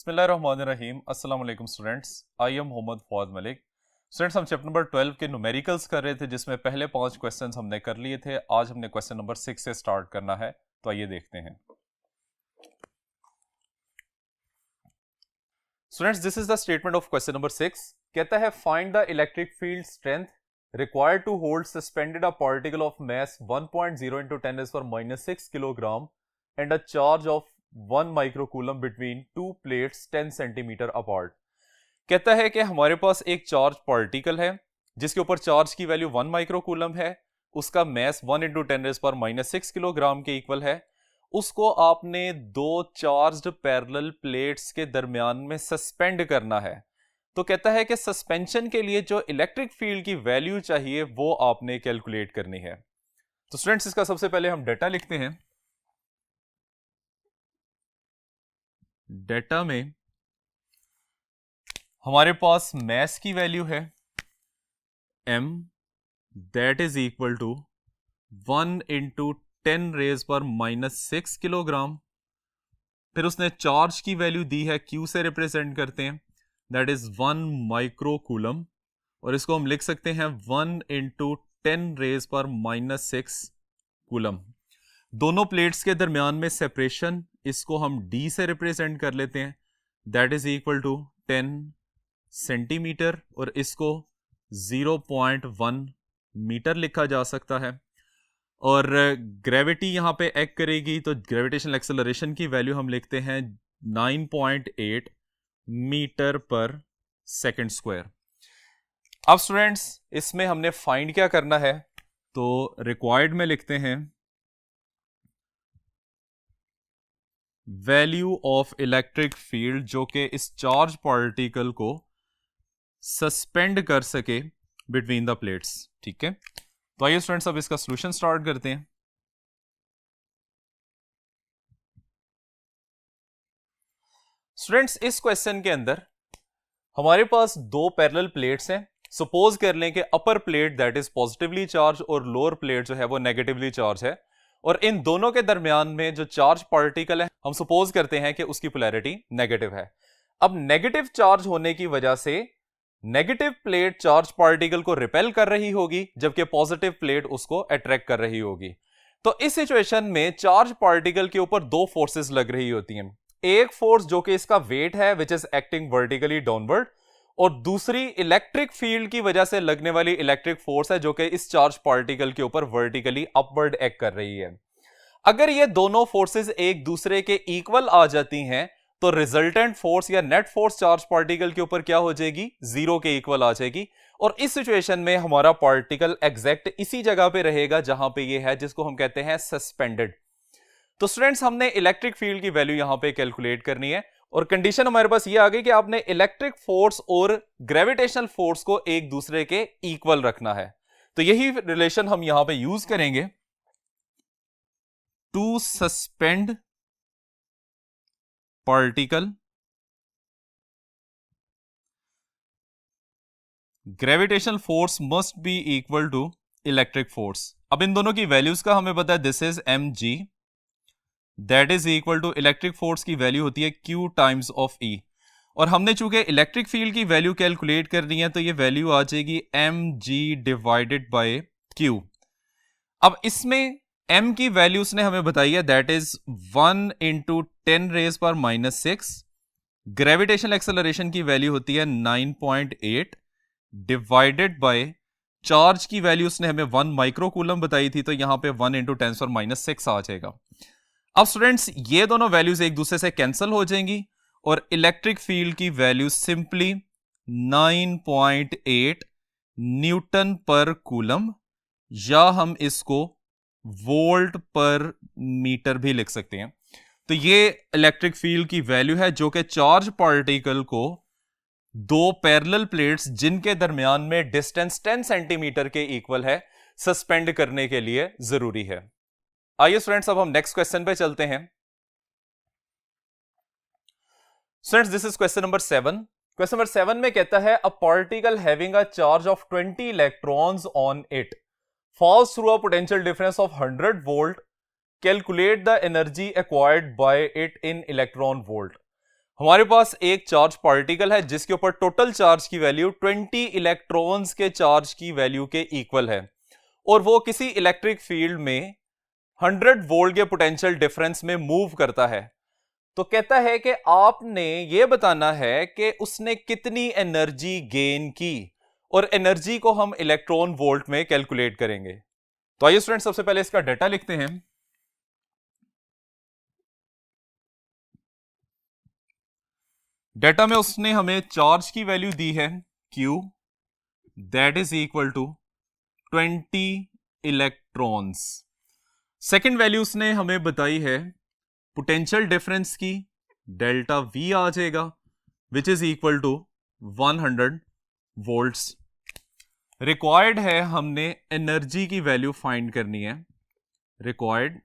बिस्मिल्लाहिर्रहमानिर्रहीम। अस्सलाम वालेकुम students, I am Mohammad Fawad Malik. Students, हम चैप्टर नंबर 12 के न्यूमेरिकल्स कर रहे थे, जिसमें पहले 5 क्वेश्चंस हमने कर लिए थे। आज हमने क्वेश्चन नंबर 6 से स्टार्ट करना है, तो आइए देखते हैं। Students, this is the statement of question number 6। कहता है find the electric field strength required to hold suspended a particle of mass 1.0 into 10⁻⁶ kilogram and a charge of 1 microcoulomb between two plates 10 centimetre apart. कहता है कि हमारे पास एक charge particle है जिसके ऊपर चार्ज की वैल्यू 1 माइक्रोकूलम है, उसका मास 1 into 10⁻⁶ किलोग्राम के इक्वल है। उसको आपने दो चार्ज्ड पैरेलल प्लेट्स के दरमियान में सस्पेंड करना है। तो कहता है कि सस्पेंशन के लिए जो इलेक्ट्रिक फील्ड की वैल्यू चाहिए वो आपने कैलकुलेट करनी है। तो स्टूडेंट्स, इसका सबसे पहले हम डेटा लिखते हैं। डेटा में हमारे पास मास की वैल्यू है m, that is equal to 1 into 10⁻⁻⁶ kilogram. फिर उसने चार्ज की वैल्यू दी है, q से रिप्रेजेंट करते हैं, दैट इज 1 माइक्रोकूलम, और इसको हम लिख सकते हैं 1 into 10⁻⁻⁶ कूलम। दोनों प्लेट्स के दरमियान में सेपरेशन, इसको हम d से रिप्रेजेंट कर लेते हैं, that is equal to 10 centimetre, और इसको 0.1 मीटर लिखा जा सकता है। और ग्रेविटी यहां पे एक्ट करेगी, तो ग्रेविटेशनल एक्सेलरेशन की वैल्यू हम लिखते हैं 9.8 मीटर पर सेकंड स्क्वायर। अब स्टूडेंट्स, इसमें हमने फाइंड क्या करना है, तो रिक्वायर्ड में लिखते हैं वैल्यू ऑफ इलेक्ट्रिक फील्ड जो कि इस चार्ज पार्टिकल को सस्पेंड कर सके बिटवीन द प्लेट्स। ठीक है, तो आइए स्टूडेंट्स अब इसका सॉल्यूशन स्टार्ट करते हैं। स्टूडेंट्स, इस क्वेश्चन के अंदर हमारे पास दो पैरेलल प्लेट्स हैं। सपोज कर लें कि upper plate that is positively charge और लोअर प्लेट जो है वो नेगेटिवली चार्ज है, और इन दोनों के दरमियान में जो चार्ज पार्टिकल है हम सपोज करते हैं कि उसकी पोलैरिटी नेगेटिव है। अब नेगेटिव चार्ज होने की वजह से नेगेटिव प्लेट चार्ज पार्टिकल को रिपेल कर रही होगी, जबकि पॉजिटिव प्लेट उसको अट्रैक्ट कर रही होगी। तो इस सिचुएशन में चार्ज पार्टिकल के ऊपर दो फोर्सेस लग रही होती हैं। एक फोर्स जो कि इसका वेट है which is acting vertically downward, और दूसरी इलेक्ट्रिक फील्ड की वजह से लगने वाली इलेक्ट्रिक फोर्स है जो कि इस चार्ज पार्टिकल के ऊपर वर्टिकली अपवर्ड एक्ट कर रही है। अगर ये दोनों फोर्सेस एक दूसरे के इक्वल आ जाती हैं तो रिजल्टेंट फोर्स या नेट फोर्स चार्ज पार्टिकल के ऊपर क्या हो जाएगी, जीरो के इक्वल आ जाएगी। और इस सिचुएशन में हमारा पार्टिकल एग्जैक्ट इसी जगह पे रहेगा जहां पे ये है, जिसको हम कहते हैं सस्पेंडेड। तो स्टूडेंट्स, हमने इलेक्ट्रिक फील्ड की वैल्यू यहां पे कैलकुलेट करनी है, और कंडीशन हमारे पास ये आ गई कि आपने इलेक्ट्रिक फोर्स और ग्रेविटेशनल फोर्स को एक दूसरे के इक्वल रखना है। तो यही रिलेशन हम यहां पे यूज करेंगे। To suspend particle, gravitational force must be equal to electric force. अब इन दोनों की वैल्यूज का हमें पता है, this is mg, that is equal to electric force की वैल्यू होती है q टाइम्स ऑफ e, और हमने चूंकि इलेक्ट्रिक फील्ड की वैल्यू कैलकुलेट करनी है तो ये वैल्यू आ जाएगी mg डिवाइडेड बाय q। अब इसमें m की वैल्यू उसने हमें बताई है, that is 1 into 10⁻⁻⁶। Gravitational acceleration की वैल्यू होती है 9.8 डिवाइडेड बाय चार्ज की वैल्यू उसने हमें 1 माइक्रोकूलम बताई थी, तो यहां पे 1 into 10⁻⁶ आ जाएगा। अब स्टूडेंट्स, ये दोनों वैल्यूज एक दूसरे से कैंसिल हो जाएंगी और इलेक्ट्रिक फील्ड की value simply 9.8 Newton per coulomb, या हम इसको वोल्ट पर मीटर भी लिख सकते हैं। तो ये इलेक्ट्रिक फील्ड की वैल्यू है जो कि चार्ज पार्टिकल को दो पैरेलल प्लेट्स जिनके दरमियान में डिस्टेंस 10 सेंटीमीटर के इक्वल है सस्पेंड करने के लिए जरूरी है। आइए स्टूडेंट्स, अब हम नेक्स्ट क्वेश्चन पे चलते हैं। Students, this is question number 7। Question number 7 में कहता है a particle having a charge of 20 electrons on it falls through a potential difference of 100 volt. Calculate the energy acquired by it in electron volt. हमारे पास एक charge particle है जिसके ऊपर total charge की value 20 electrons के charge की value के equal है और वो किसी इलेक्ट्रिक फील्ड में 100 वोल्ट के पोटेंशियल डिफरेंस में मूव करता है। तो कहता है कि आपने ये बताना है कि उसने कितनी एनर्जी गेन की और एनर्जी को हम इलेक्ट्रॉन वोल्ट में कैलकुलेट करेंगे। तो आइए स्टूडेंट सबसे पहले इसका डाटा लिखते हैं। डाटा में उसने हमें चार्ज की वैल्यू दी है Q, that is equal to 20 electrons. Second value उसने हमें बताई है पोटेंशियल डिफरेंस की, डेल्टा V आ जाएगा which is equal to 100 volts. Required है हमने एनर्जी की वैल्यू फाइंड करनी है। रिक्वायर्ड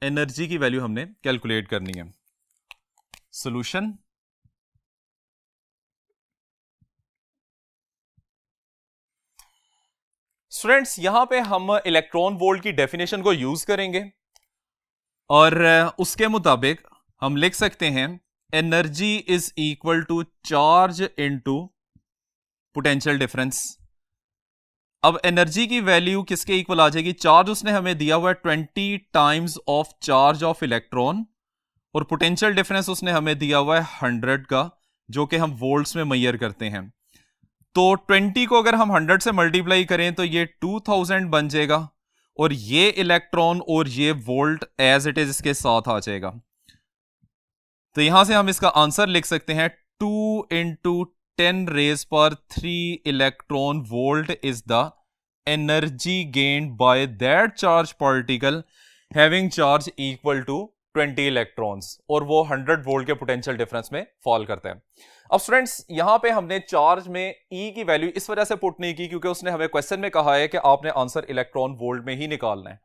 एनर्जी की वैल्यू हमने कैलकुलेट करनी है। सॉल्यूशन स्टूडेंट्स यहां पे हम इलेक्ट्रॉन वोल्ट की डेफिनेशन को यूज करेंगे और उसके मुताबिक हम लिख सकते हैं energy is equal to charge into potential difference. अब एनर्जी की वैल्यू किसके इक्वल आ जाएगी? चार्ज उसने हमें दिया हुआ है 20 times of charge of electron और पोटेंशियल डिफरेंस उसने हमें दिया हुआ है 100 का, जो कि हम वोल्ट्स में मेजर करते हैं। तो 20 को अगर हम 100 से मल्टीप्लाई करें तो ये 2000 बन जाएगा और ये इलेक्ट्रॉन और ये वोल्ट एज इट इज इसके साथ आ जाएगा। तो यहां से हम इसका आंसर लिख सकते हैं 2 into 10 raised power 3 electron volt is the energy gained by that charge particle having charge equal to 20 electrons, और वो 100 वोल्ट के पोटेंशियल डिफरेंस में फॉल करता है। अब स्टूडेंट्स यहां पे हमने चार्ज में E की वैल्यू इस वजह से पुट नहीं की क्योंकि उसने हमें क्वेश्चन में कहा है कि आपने आंसर इलेक्ट्रॉन वोल्ट में ही निकालना है।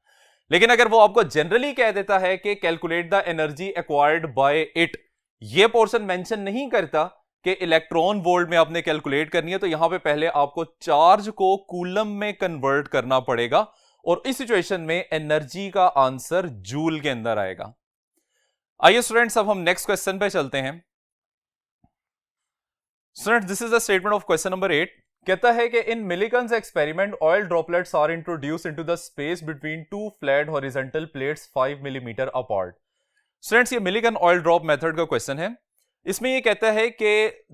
लेकिन अगर वो आपको जनरली कह देता है कि calculate the energy acquired by it, ये पोर्शन मेंशन नहीं करता कि इलेक्ट्रॉन वोल्ट में आपने कैलकुलेट करनी है, तो यहां पे पहले आपको चार्ज को कूलम में कन्वर्ट करना पड़ेगा और इस सिचुएशन में एनर्जी का आंसर जूल के अंदर आएगा। आइए स्टूडेंट्स अब हम नेक्स्ट क्वेश्चन पे चलते हैं। Students this is the statement of question number 8। कहता है कि in Millikan's experiment oil droplets are introduced into the space between two flat horizontal plates 5 millimetre apart. Students ये मिलिकन ऑयल ड्रॉप मेथड का question है। इसमें ये कहता है कि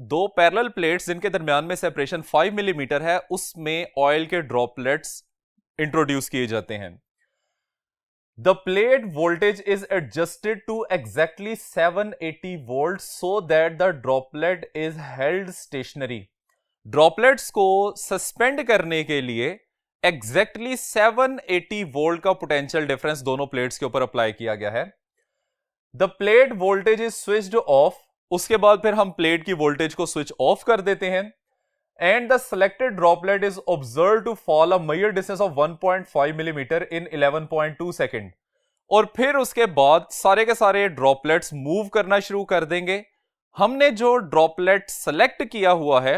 दो पैरेलल प्लेट्स जिनके दरमियान में सेपरेशन 5 मिलीमीटर है उसमें ऑयल के ड्रॉपलेट्स इंट्रोड्यूस किए जाते हैं। The plate voltage is adjusted to exactly 780 volt so that the droplet is held stationary. Droplets को सस्पेंड करने के लिए एग्जैक्टली 780 वोल्ट का पोटेंशियल डिफरेंस दोनों प्लेट्स के ऊपर अप्लाई किया गया है। The plate voltage is switched off, उसके बाद फिर हम प्लेट की वोल्टेज को स्विच ऑफ कर देते हैं and the selected droplet is observe to fall a measure distance of 1.5 millimetre in 11.2 second. और फिर उसके बाद सारे के सारे ड्रॉपलेट्स मूव करना शुरू कर देंगे। हमने जो ड्रॉपलेट सेलेक्ट किया हुआ है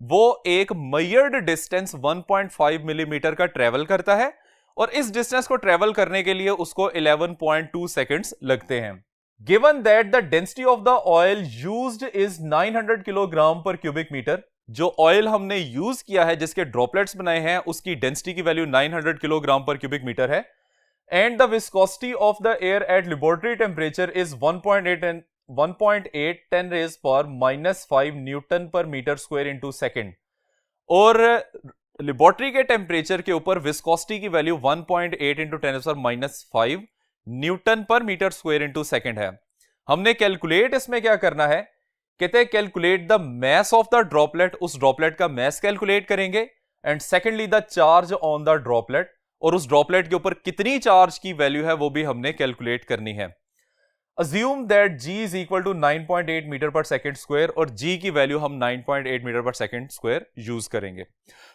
वो एक मेजर्ड डिस्टेंस 1.5 मिलीमीटर का ट्रेवल करता है और इस डिस्टेंस को ट्रेवल करने के लिए उसको 11.2 सेकेंड्स लगते हैं। Given that the density of the oil used is 900 kilogram per cubic metre, जो ऑयल हमने यूज किया है जिसके ड्रॉपलेट्स बनाए हैं उसकी डेंसिटी की value 900 kilogram per cubic metre है and the viscosity of the air at laboratory temperature is 1.8 10 raise power -5 newton per metre square into second, और लेबोरेटरी के टेम्परेचर के ऊपर विस्कोसिटी की value 1.8 into 10⁻⁵ newton per metre square into second है। हमने calculate इसमें क्या करना है, कहते हैं calculate the mess of the droplet, उस ड्रॉपलेट का मैस कैलकुलेट करेंगे and secondly the charge on the droplet, और उस ड्रॉपलेट के ऊपर कितनी चार्ज की वैल्यू है वो भी हमने कैलकुलेट करनी है। Assume that G is equal to 9.8 metre per second square और G की वैल्यू हम 9.8 metre per second square use करेंगे।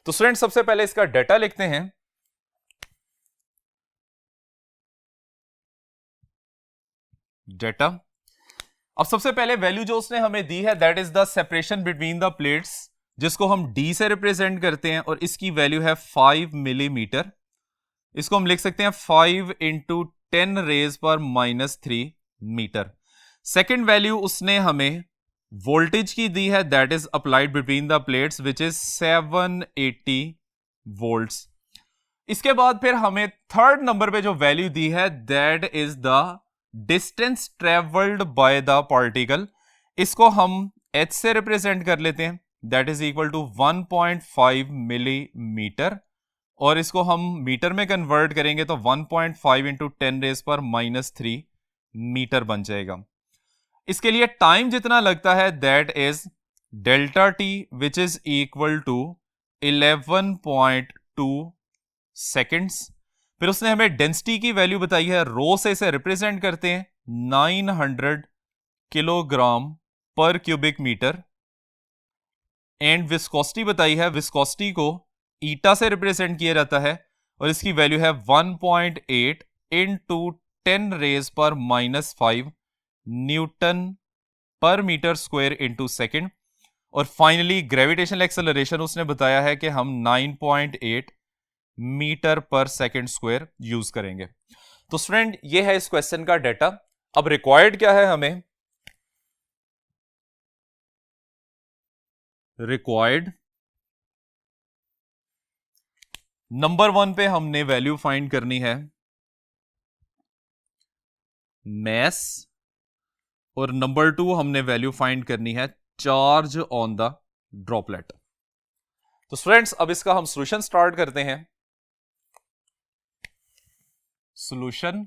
तो स्टूडेंट सबसे पहले इसका डाटा लिखते हैं। डाटा, अब सबसे पहले वैल्यू जो उसने हमें दी है that is the separation between the plates, जिसको हम D से रिप्रेजेंट करते हैं, और इसकी वैल्यू है 5 मिलीमीटर। इसको हम लिख सकते हैं 5 इंटू 10 रेज पर -3 मीटर। सेकेंड वैल्यू उसने हमें वोल्टेज की दी है, that is applied between the plates which is 780 volts. इसके बाद फिर हमें थर्ड नंबर पे जो वैल्यू दी है that is the distance travelled by the particle. इसको हम h से रिप्रेजेंट कर लेते हैं, that is equal to 1.5 millimetre, और इसको हम मीटर में कन्वर्ट करेंगे तो 1.5 इंटू 10 रेज पर -3 मीटर बन जाएगा। इसके लिए टाइम जितना लगता है that is delta T which is equal to 11.2 seconds. फिर उसने हमें डेंसिटी की वैल्यू बताई है, रो से इसे रिप्रेजेंट करते हैं 900 kilogram per cubic metre, and viscosity बताई है, विस्कोसिटी को ईटा से रिप्रेजेंट किया जाता है और इसकी वैल्यू है 1.8 इंटू 10 रेज पर -5 newton per metre square into second. और फाइनली ग्रेविटेशनल एक्सेलरेशन उसने बताया है कि हम 9.8 metre per second square use करेंगे। तो स्टूडेंट ये है इस क्वेश्चन का डाटा। अब रिक्वायर्ड क्या है हमें? रिक्वायर्ड नंबर 1 पे हमने वैल्यू फाइंड करनी है मैस, और नंबर 2 हमने वैल्यू फाइंड करनी है चार्ज ऑन द ड्रॉपलेट। तो स्टूडेंट्स अब इसका हम सॉल्यूशन स्टार्ट करते हैं। सॉल्यूशन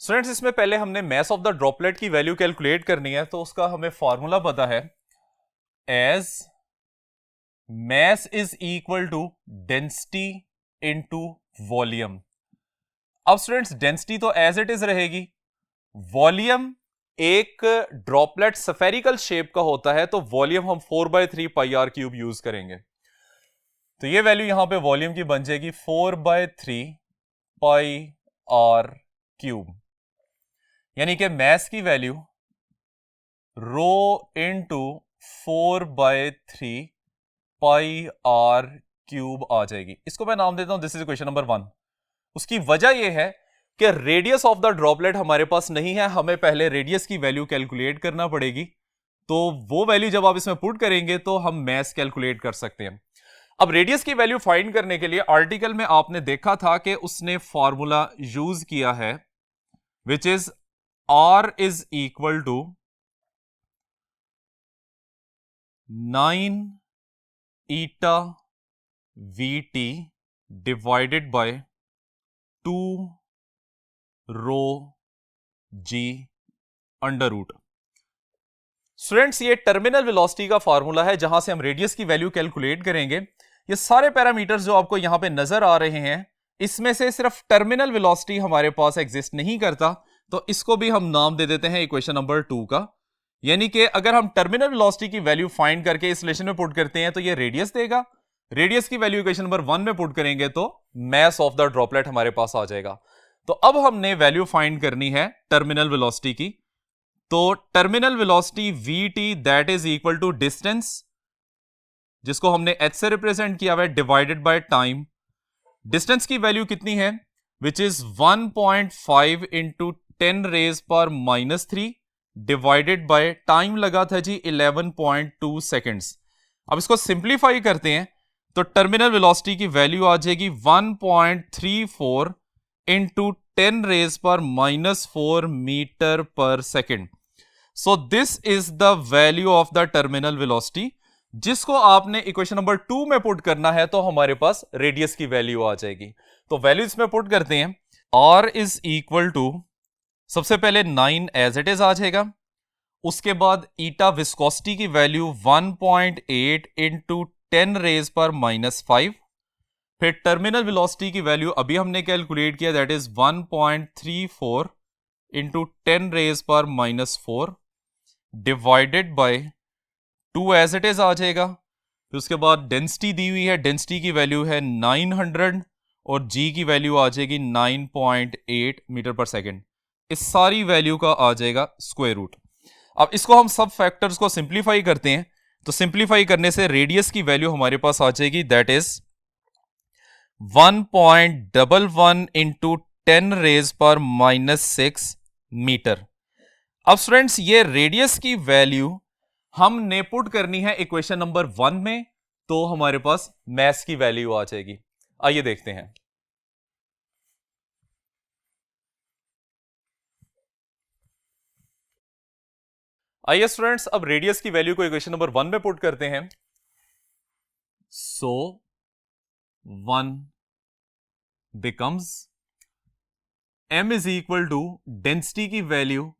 स्टूडेंट्स इसमें पहले हमने मैस ऑफ द ड्रॉपलेट की वैल्यू कैलकुलेट करनी है, तो उसका हमें फॉर्मूला पता है, as mass is equal to density into volume. अब स्टूडेंट्स डेंसिटी तो एज इट इज रहेगी, वॉल्यूम एक ड्रॉपलेट स्फेरिकल शेप का होता है, तो वॉल्यूम हम 4/3 पाई आर क्यूब यूज करेंगे। तो ये वैल्यू यहां पे वॉल्यूम की बन जाएगी 4/3 पाई आर क्यूब, यानी कि मैस की value rho into 4/3 pi r cube आ जाएगी। इसको मैं नाम देता हूं, दिस इज क्वेश्चन नंबर 1। उसकी वजह यह है कि रेडियस ऑफ द ड्रॉपलेट हमारे पास नहीं है, हमें पहले रेडियस की वैल्यू कैलकुलेट करना पड़ेगी। तो वो वैल्यू जब आप इसमें पुट करेंगे तो हम मैस कैलकुलेट कर सकते हैं। अब रेडियस की वैल्यू फाइंड करने के लिए आर्टिकल में आपने देखा था कि उसने फॉर्मूला यूज किया है which is R is equal to 9 eta VT divided by 2 rho g under root. Students ये टर्मिनल वेलोसिटी का फॉर्मूला है जहां से हम रेडियस की वैल्यू कैलकुलेट करेंगे। ये सारे पैरामीटर्स जो आपको यहां पे नजर आ रहे हैं, इसमें से सिर्फ टर्मिनल वेलोसिटी हमारे पास एग्जिस्ट नहीं करता, तो इसको भी हम नाम दे देते हैं इक्वेशन नंबर 2 का। यानी कि अगर हम टर्मिनल वेलोसिटी की वैल्यू फाइंड करके इस रिलेशन में पुट करते हैं तो ये रेडियस देगा, रेडियस की वैल्यू इक्वेशन नंबर 1 में पुट करेंगे तो मैस ऑफ द ड्रॉपलेट हमारे पास आ जाएगा। तो अब हमने वैल्यू फाइंड करनी है टर्मिनल वेलोसिटी की। तो terminal velocity vt that is equal to distance, जिसको हमने h से रिप्रेजेंट किया हुआ है, डिवाइडेड बाय टाइम। डिस्टेंस की वैल्यू कितनी है, विच इज 1.5 इंटू 10 रेज पर -3 डिवाइडेड बाय टाइम लगा था जी 11.2 सेकेंड्स। अब इसको सिंप्लीफाई करते हैं तो टर्मिनल वेलोसिटी की वैल्यू आ जाएगी 1.34 इंटू 10 रेज पर -4 metre per second. So this is the value of the terminal velocity, जिसको आपने इक्वेशन नंबर 2 में पुट करना है तो हमारे पास रेडियस की वैल्यू आ जाएगी। तो वैल्यू इसमें पुट करते हैं, r इज इक्वल टू सबसे पहले 9 एज इट इज आ जाएगा, उसके बाद ईटा विस्कोसिटी की वैल्यू 1.8 इंटू 10 रेज पर -5, फिर टर्मिनल वेलोसिटी की वैल्यू अभी हमने कैलकुलेट किया, दैट इज 1.34 इंटू 10 रेज पर -4 divided by 2 as it is आ जाएगा। फिर उसके बाद डेंसिटी दी हुई है, डेंसिटी की वैल्यू है 900 और जी की वैल्यू आ जाएगी 9.8 मीटर पर सेकेंड। इस सारी वैल्यू का आ जाएगा स्क्वायर रूट। अब इसको हम सब फैक्टर्स को सिंप्लीफाई करते हैं तो सिंप्लीफाई करने से रेडियस की वैल्यू हमारे पास आ जाएगी, दैट इज 1.11 इंटू 10⁻⁻6 मीटर। अब स्टूडेंट्स ये रेडियस की वैल्यू हमने पुट करनी है इक्वेशन नंबर 1 में, तो हमारे पास मैस की वैल्यू आ जाएगी। आइए देखते हैं। आइए स्टूडेंट्स अब रेडियस की वैल्यू को इक्वेशन नंबर 1 में पुट करते हैं। So 1 becomes m is equal to density की value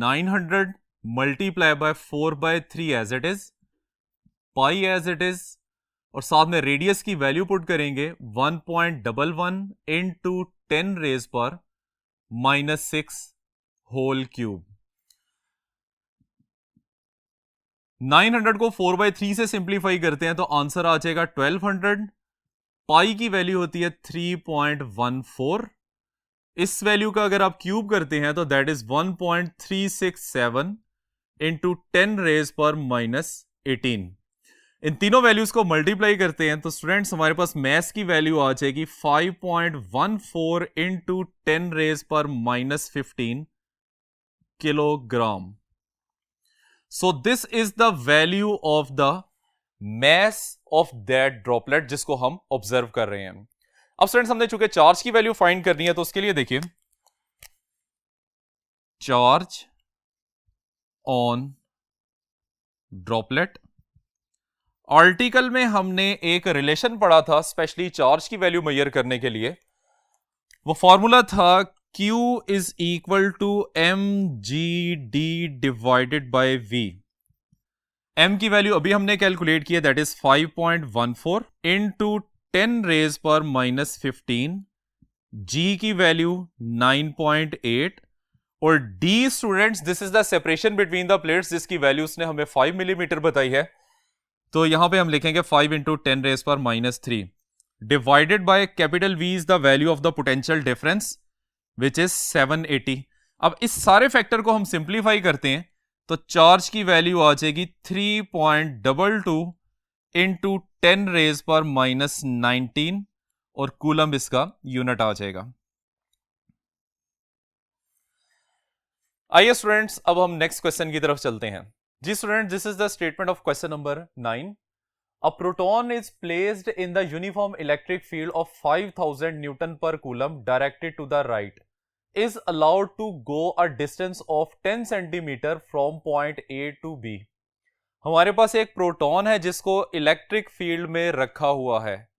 900 multiply by 4/3 as it is, pi as it is, और साथ में रेडियस की वैल्यू पुट करेंगे 1.11 इंटू 10⁻⁻6 होल क्यूब। 900 को 4/3 से सिंप्लीफाई करते हैं तो आंसर आ जाएगा 1200। पाई की वैल्यू होती है 3.14। इस वैल्यू का अगर आप क्यूब करते हैं तो दैट इज 1.367 इंटू 10⁻⁻18। इन तीनों वैल्यूज को मल्टीप्लाई करते हैं तो स्टूडेंट्स हमारे पास मैस की वैल्यू आ जाएगी 5.14 into 10⁻⁻15 kilogram. So this is the value of the mass of that droplet जिसको हम ऑब्जर्व कर रहे हैं। अब स्टूडेंट्स हमने चूंकि चार्ज की वैल्यू फाइंड करनी है तो उसके लिए देखिए, चार्ज ऑन ड्रॉपलेट। आर्टिकल में हमने एक रिलेशन पढ़ा था स्पेशली चार्ज की वैल्यू मेजर करने के लिए। वो फॉर्मूला था Q is equal to mgd divided by v। m की वैल्यू अभी हमने कैलकुलेट किया, दैट इज 5.14 इंटू 10⁻⁻15। g की वैल्यू 9.8 और d students this is the separation between the plates जिसकी वैल्यू उसने हमें 5 मिलीमीटर बताई है। तो यहां पे हम लिखेंगे 5 into 10⁻⁻3 divided by capital V is the value of the potential difference which is 780। अब इस सारे फैक्टर को हम सिंप्लीफाई करते हैं तो चार्ज की वैल्यू आ जाएगी 3.22 इंटू 10⁻⁻19 और कूलम इसका यूनिट आ जाएगा। आइए स्टूडेंट्स अब हम नेक्स्ट क्वेश्चन की तरफ चलते हैं। जी student, this is the statement of question number 9। A proton is placed in the uniform electric field of 5000 Newton per Coulomb directed to the right, is allowed to go a distance of 10 centimeter from point A to B। हमारे पास एक proton है जिसको electric field में रखा हुआ है।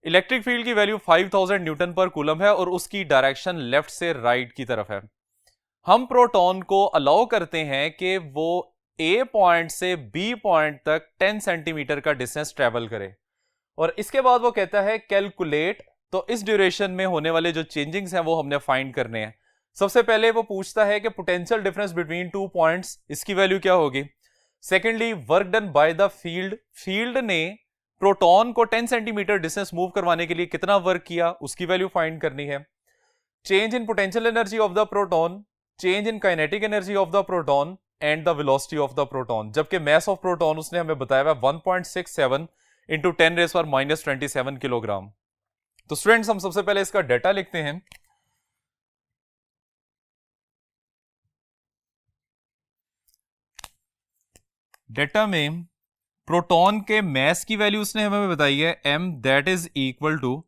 Electric field की value 5000 newton per coulomb है और उसकी डायरेक्शन लेफ्ट से राइट की तरफ है। हम प्रोटॉन को अलाउ करते हैं कि वो ए पॉइंट से बी पॉइंट तक 10 सेंटीमीटर का डिस्टेंस ट्रेवल करे और इसके बाद वो कहता है कैलकुलेट। तो इस ड्यूरेशन में होने वाले जो चेंजिंग्स हैं वो हमने फाइंड करने हैं। सबसे पहले वो पूछता है कि potential difference between two points, इसकी वैल्यू क्या होगी। Secondly work done by the field, field ने प्रोटॉन को 10 सेंटीमीटर डिस्टेंस मूव करवाने के लिए कितना वर्क किया, उसकी वैल्यू फाइंड करनी है। Change in potential energy of the proton, change in kinetic energy of the proton and the velocity of the proton. जबकि मैस ऑफ प्रोटॉन उसने हमें बताया हुआ 1.67 इंटू 10⁻⁻27 किलोग्राम। तो स्टूडेंट्स हम सबसे पहले इसका डेटा लिखते हैं। डेटा में प्रोटॉन के मैस की वैल्यू उसने हमें बताई है m, that is equal to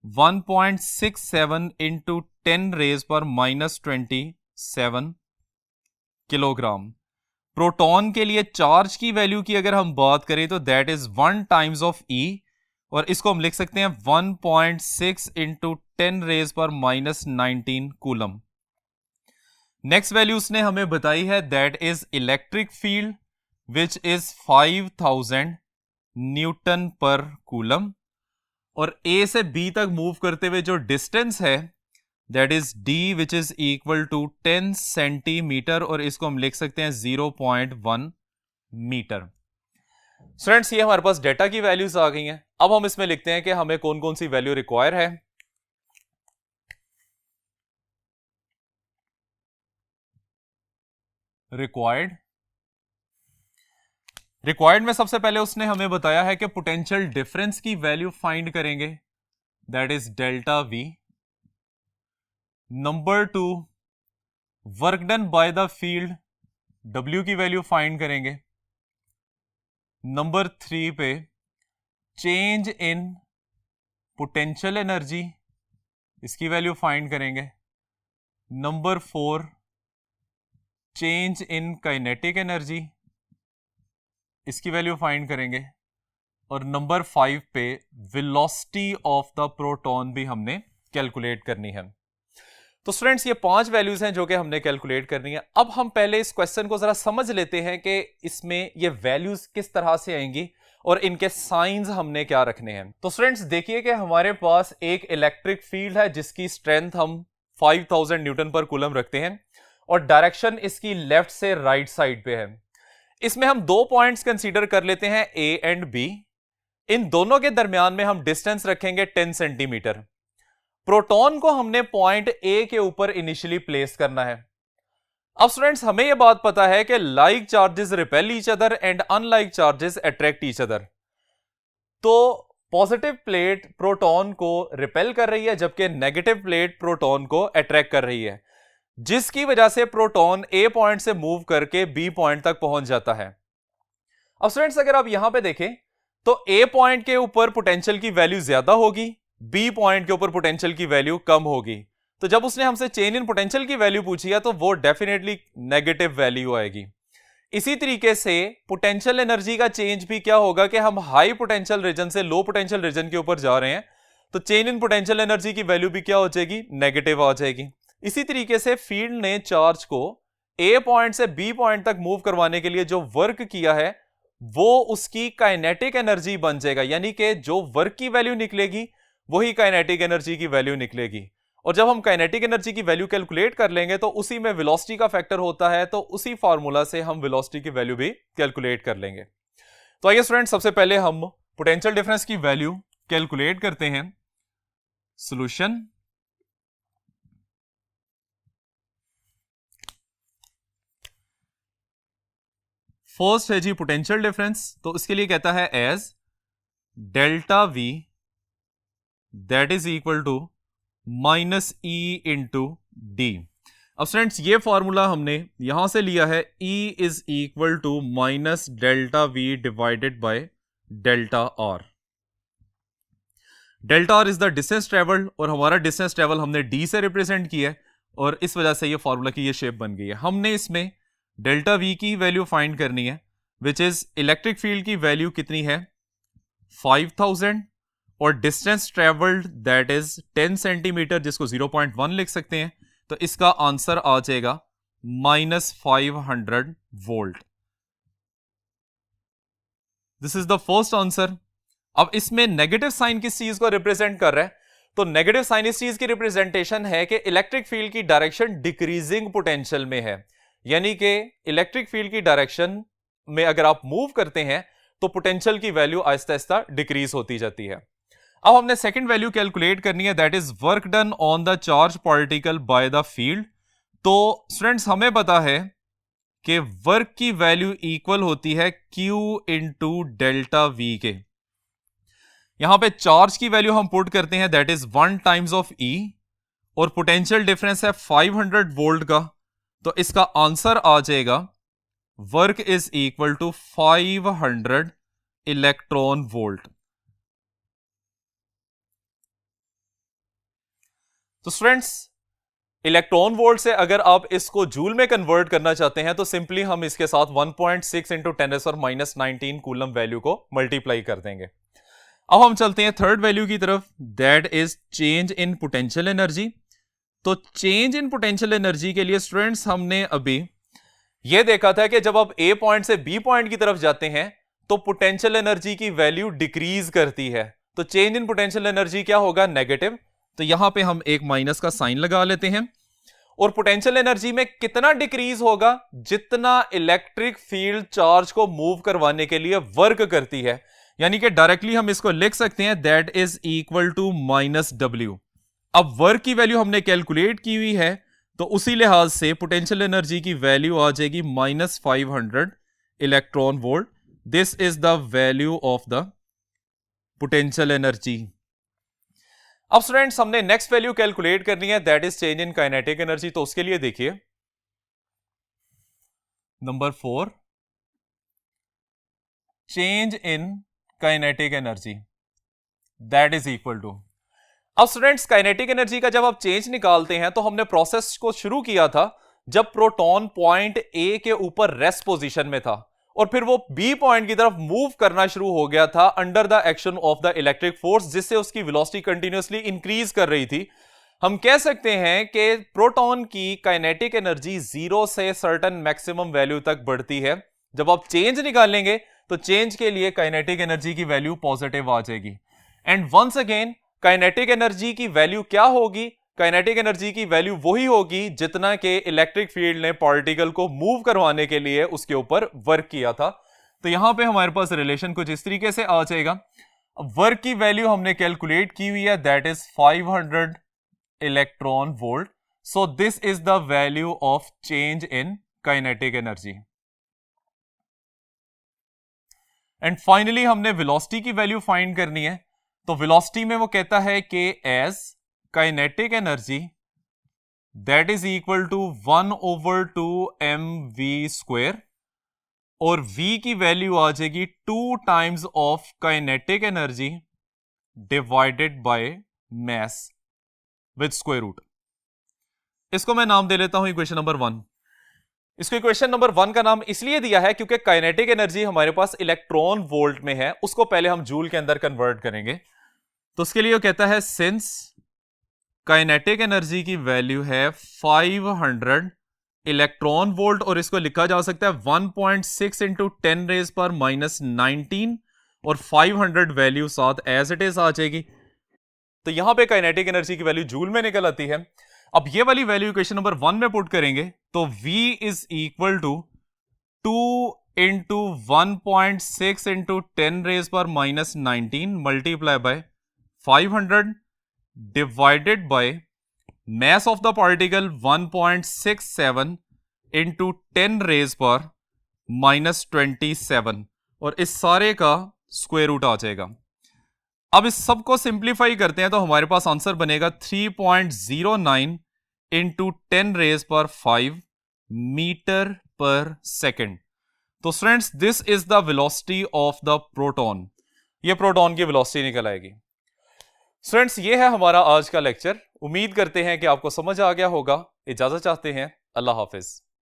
1.67 into 10⁻⁻27 kilogram. Proton के लिए चार्ज की वैल्यू की अगर हम बात करें तो that is 1 times of E और इसको हम लिख सकते हैं 1.6 इंटू 10⁻⁻19 कूलम। नेक्स्ट वैल्यू उसने हमें बताई है that is electric field which is 5000 newton per coulomb और A से B तक मूव करते हुए जो डिस्टेंस है that is D which is equal to 10 centimetre और इसको हम लिख सकते हैं 0.1 मीटर। स्टूडेंट्स ये हमारे पास डेटा की वैल्यूज आ गई हैं। अब हम इसमें लिखते हैं कि हमें कौन कौन सी वैल्यू रिक्वायर है। रिक्वायर्ड रिक्वायर्ड में सबसे पहले उसने हमें बताया है कि पोटेंशियल डिफरेंस की वैल्यू फाइंड करेंगे, that is delta we. Number 2, work done by the field, W की वैल्यू फाइंड करेंगे। नंबर 3 पे चेंज इन पोटेंशियल एनर्जी, इसकी वैल्यू फाइंड करेंगे। Number 4 change in kinetic energy, इसकी वैल्यू फाइंड करेंगे। और नंबर 5 पे वेलोसिटी ऑफ द प्रोटॉन भी हमने कैलकुलेट करनी है। तो स्टूडेंट्स, ये 5 वैल्यूज हैं जो कि हमने कैलकुलेट करनी है। अब हम पहले इस क्वेश्चन को जरा समझ लेते हैं कि इसमें ये वैल्यूज किस तरह से आएंगी और इनके साइंस हमने क्या रखने हैं। तो स्टूडेंट्स देखिए कि हमारे पास एक इलेक्ट्रिक फील्ड है जिसकी स्ट्रेंथ हम 5000 न्यूटन पर कूलम रखते हैं और डायरेक्शन इसकी लेफ्ट से राइट साइड पे है। इसमें हम 2 पॉइंट्स कंसीडर कर लेते हैं, ए एंड बी। इन दोनों के दरमियान में हम डिस्टेंस रखेंगे 10 सेंटीमीटर। प्रोटॉन को हमने पॉइंट ए के ऊपर इनिशियली प्लेस करना है। अब स्टूडेंट्स हमें यह बात पता है कि like charges repel each other and unlike charges attract each other. तो पॉजिटिव प्लेट प्रोटॉन को रिपेल कर रही है जबकि नेगेटिव प्लेट प्रोटॉन को अट्रैक्ट कर रही है, जिसकी वजह से प्रोटॉन ए पॉइंट से मूव करके बी पॉइंट तक पहुंच जाता है। अब स्टूडेंट्स अगर आप यहां पे देखें तो ए पॉइंट के ऊपर पोटेंशियल की वैल्यू ज्यादा होगी, बी पॉइंट के ऊपर पोटेंशियल की वैल्यू कम होगी। तो जब उसने हमसे चेंज इन पोटेंशियल की वैल्यू पूछी है तो वो डेफिनेटली नेगेटिव वैल्यू आएगी। इसी तरीके से पोटेंशियल एनर्जी का चेंज भी क्या होगा कि हम हाई पोटेंशियल रीजन से लो पोटेंशियल रीजन के ऊपर जा रहे हैं, तो चेंज इन पोटेंशियल एनर्जी की वैल्यू भी क्या हो जाएगी, नेगेटिव आ जाएगी। इसी तरीके से फील्ड ने चार्ज को ए पॉइंट से बी पॉइंट तक मूव करवाने के लिए जो वर्क किया है वो उसकी काइनेटिक एनर्जी बन जाएगा, यानी कि जो वर्क की वैल्यू निकलेगी वही काइनेटिक एनर्जी की वैल्यू निकलेगी। और जब हम काइनेटिक एनर्जी की वैल्यू कैलकुलेट कर लेंगे तो उसी में वेलोसिटी का फैक्टर होता है, तो उसी फार्मूला से हम वेलोसिटी की वैल्यू भी कैलकुलेट कर लेंगे। तो आइए स्टूडेंट सबसे पहले हम पोटेंशियल डिफरेंस की वैल्यू कैलकुलेट करते हैं। सॉल्यूशन, फर्स्ट है जी पोटेंशियल डिफरेंस, तो इसके लिए कहता है as delta V that is equal to minus E into D. अब स्टूडेंट्स ये फॉर्मूला हमने यहां से लिया है, E is equal to minus delta V divided by delta R. Delta R is the distance travelled और हमारा डिस्टेंस ट्रेवल हमने डी से रिप्रेजेंट किया है और इस वजह से ये फॉर्मूला की ये शेप बन गई है। हमने इसमें डेल्टा वी की वैल्यू फाइंड करनी है, विच इज इलेक्ट्रिक फील्ड की वैल्यू कितनी है 5000 और distance travelled that is 10 centimetre, जिसको 0.1 लिख सकते हैं। तो इसका आंसर आ जाएगा -500 volt. This is the first answer. अब इसमें नेगेटिव साइन किस चीज को रिप्रेजेंट कर रहा है, तो नेगेटिव साइन इस चीज की रिप्रेजेंटेशन है कि इलेक्ट्रिक फील्ड की डायरेक्शन डिक्रीजिंग पोटेंशियल में है, यानी कि इलेक्ट्रिक फील्ड की डायरेक्शन में अगर आप मूव करते हैं तो पोटेंशियल की वैल्यू आहिस्ता आहिस्ता डिक्रीज होती जाती है। अब हमने सेकंड वैल्यू कैलकुलेट करनी है, that is work done on the charge particle by the field. तो स्टूडेंट्स हमें पता है कि वर्क की वैल्यू इक्वल होती है Q इंटू डेल्टा वी के। यहां पे चार्ज की वैल्यू हम पुट करते हैं, that is 1 times of E और पोटेंशियल डिफरेंस है 500 वोल्ट का, तो इसका आंसर आ जाएगा work is equal to 500 electron volt. तो स्टूडेंट्स इलेक्ट्रॉन वोल्ट से अगर आप इसको जूल में कन्वर्ट करना चाहते हैं तो सिंपली हम इसके साथ 1.6 इंटू 10⁻⁻19 कूलम वैल्यू को मल्टीप्लाई कर देंगे। अब हम चलते हैं थर्ड वैल्यू की तरफ, that is change in potential energy. तो चेंज इन पोटेंशियल एनर्जी के लिए स्टूडेंट्स हमने अभी यह देखा था कि जब आप ए पॉइंट से बी पॉइंट की तरफ जाते हैं तो पोटेंशियल एनर्जी की वैल्यू डिक्रीज करती है, तो चेंज इन पोटेंशियल एनर्जी क्या होगा, नेगेटिव। तो यहां पे हम एक माइनस का साइन लगा लेते हैं। और पोटेंशियल एनर्जी में कितना डिक्रीज होगा, जितना इलेक्ट्रिक फील्ड चार्ज को मूव करवाने के लिए वर्क करती है, यानी कि डायरेक्टली हम इसको लिख सकते हैं that is equal to -W। अब वर्क की वैल्यू हमने कैलकुलेट की हुई है, तो उसी लिहाज से पोटेंशियल एनर्जी की वैल्यू आ जाएगी -500 electron volt, this is the value of the potential energy. अब स्टूडेंट्स हमने नेक्स्ट वैल्यू कैलकुलेट करनी है, that is change in kinetic energy. तो उसके लिए देखिए number 4, change in kinetic energy that is equal to. अब स्टूडेंट्स काइनेटिक एनर्जी का जब आप चेंज निकालते हैं तो हमने प्रोसेस को शुरू किया था जब प्रोटॉन पॉइंट ए के ऊपर रेस्ट पोजीशन में था और फिर वो बी पॉइंट की तरफ मूव करना शुरू हो गया था under the action of the electric force, जिससे उसकी वेलोसिटी कंटिन्यूअसली इंक्रीज कर रही थी। हम कह सकते हैं कि प्रोटॉन की काइनेटिक एनर्जी 0 से सर्टेन मैक्सिमम वैल्यू तक बढ़ती है। जब आप चेंज निकालेंगे तो चेंज के लिए काइनेटिक एनर्जी की वैल्यू पॉजिटिव आ जाएगी। And once again kinetic energy की वैल्यू क्या होगी? काइनेटिक एनर्जी की वैल्यू वही होगी जितना के इलेक्ट्रिक फील्ड ने पार्टिकल को मूव करवाने के लिए उसके ऊपर वर्क किया था। तो यहां पे हमारे पास रिलेशन कुछ इस तरीके से आ जाएगा। वर्क की वैल्यू हमने कैलकुलेट की हुई है, that is 500 electron volt. So this is the value of change in kinetic energy. And finally हमने वेलोसिटी की वैल्यू फाइंड करनी है। तो वेलोसिटी में वो कहता है कि as kinetic energy that is equal to 1/2 mv², और v की वैल्यू आ जाएगी 2 times of kinetic energy divided by mass with square root. इसको मैं नाम दे लेता हूं इक्वेशन नंबर 1। इसको इक्वेशन नंबर 1 का नाम इसलिए दिया है क्योंकि काइनेटिक एनर्जी हमारे पास इलेक्ट्रॉन वोल्ट में है, उसको पहले हम जूल के अंदर कन्वर्ट करेंगे। तो उसके लिए वो कहता है सिंस काइनेटिक एनर्जी की वैल्यू है 500 इलेक्ट्रॉन वोल्ट, और इसको लिखा जा सकता है 1.6 इंटू 10⁻⁻19, और 500 वैल्यू साथ एज इट इज आ जाएगी। तो यहां पे काइनेटिक एनर्जी की वैल्यू जूल में निकल आती है। अब ये वाली वैल्यू इक्वेशन नंबर 1 में पुट करेंगे तो V is equal to 2 into 1.6 into 10⁻⁻19 multiply by 500 divided by mass of the particle 1.67 into 10⁻⁻27, और इस सारे का स्क्वायर रूट आ जाएगा। अब इस सब को सिंप्लीफाई करते हैं तो हमारे पास आंसर बनेगा 3.09 into 10⁻⁵ मीटर पर सेकेंड। तो students this is the velocity of the proton. ये प्रोटॉन की वेलोसिटी निकल आएगी। स्टूडेंट्स ये है हमारा आज का लेक्चर। उम्मीद करते हैं कि आपको समझ आ गया होगा। इजाजत चाहते हैं, अल्लाह हाफिज।